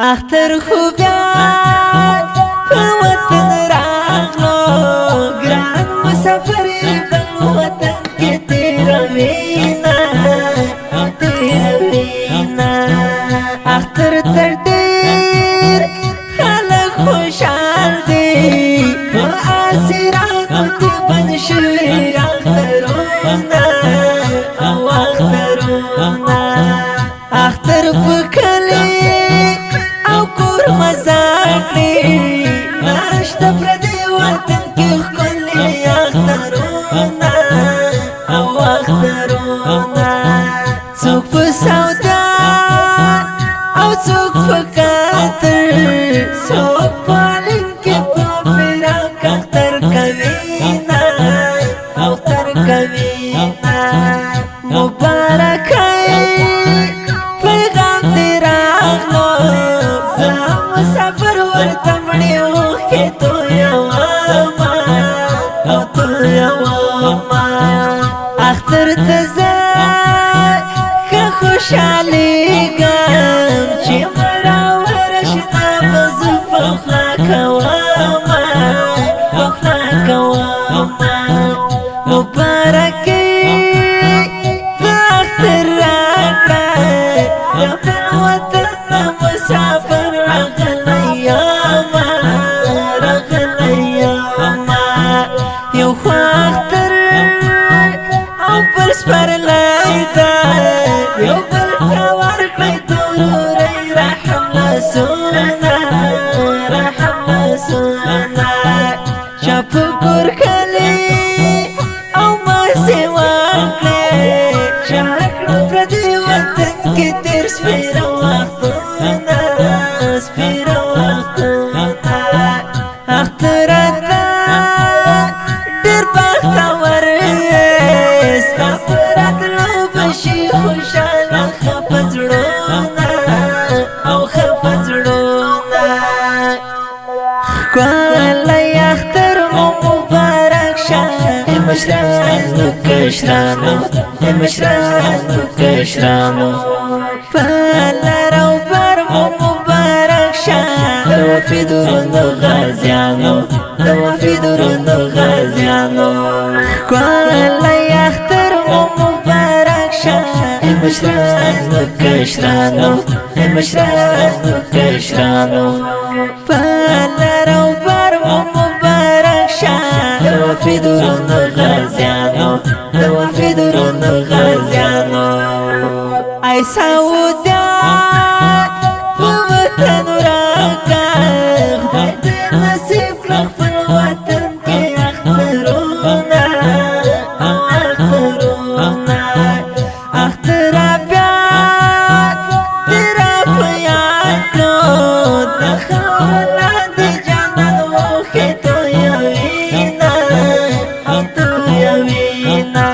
اختر خوبیا په وطن راغلو ګران مسافر په وطن کې تیروینا اختر تر ډېر خلک خوشحال دي په اسرات کې بند شوي اخترونه اختر په کلی او کور مزاقی ناشته پردی وطن کې ښکلي اخترونه او اخترونه څوک په سودا او څوک په کاتر څوک په لین کې په فراق اختر کوینا اختر کوینا مبارک پیغام دی راغلو زما مسافر ورته مړی اوښکې تویومه او تویومه اختر ته زه ښه خوشحالېږم چې مړه ورشته به زه پخلا کومه پخلا کومه مبارکي د اختر راکړه وطن مسافر راغلی یمه یو خو اختر او بل سپرلی ده یو بل ته ورکړئ توروری رحم لاسونه چا په کور کلي او مازې وکړې چا کړه پردي وطن کې تېر سپېره وختونه سپېره وختونه اختره ته ډېر بختور یې ستا په راتلو به شي خوشحاله ښه په زړونه او ښه په زړونه ښکلی اختر مو مبارک شه مشرانو کشرانو مشرانو کشرانو په لر او بر مو مبارک شه د وفي درونو غازیانو د وفي درونو غازیانو ښکلی اختر مو مبارک شه مشرانو کشرانو مشرانو کشرانو په لر او بر مو مبارک شه د وفي درونو غازیانو د وفي درونو غازیانو ای سعودیا په وطن راکه خدای دې نصیب کړه خپل وطن کې اخترونه اخترونه اختره بیا دې راپه یاد کړو د خاوره لاندې جانان اوښکې تویوینه او تویوینه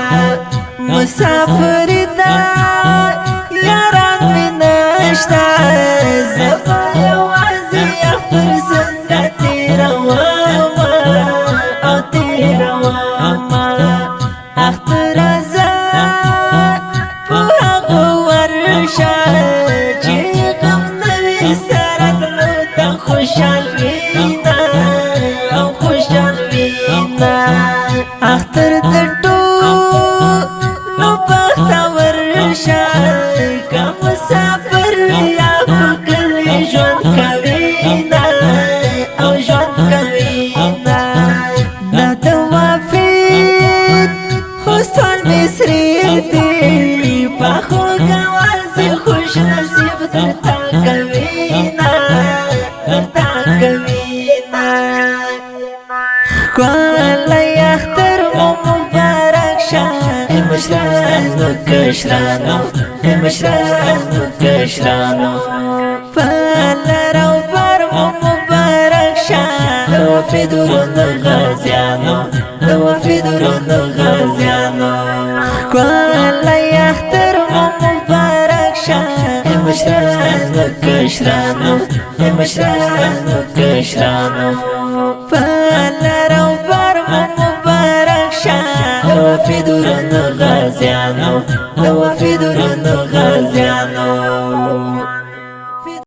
مسافري ده یاران مې نشته زه به یوازې اختر څنګه تېرومه او تېرومه اختره زه په هغو ورشه چې غم نه وي سره تلو ته خوشحال وینه او خوشحال وینه اختر د ټولو بختور شه که مسافر یا په کلي ژوند کوینه او ژوند کوینه دا د وافید خوستان مصري دي په خوږوازې خوش نصیب درته کوینه درته کوینه ښکلی اختر مو مبارک شه مشرانو کشرانو مشرانو کشرانو په لر او بر مو مبارک شه د وفي درونو غازیانو د وفي درونو غازیانو ښکلی اختر مو مبارک شه مشرانو کشرانو مشرانو کشرانو په لر او بر مو مبارک شه د وفي درونو غازیانو د وفي درونو غازیانو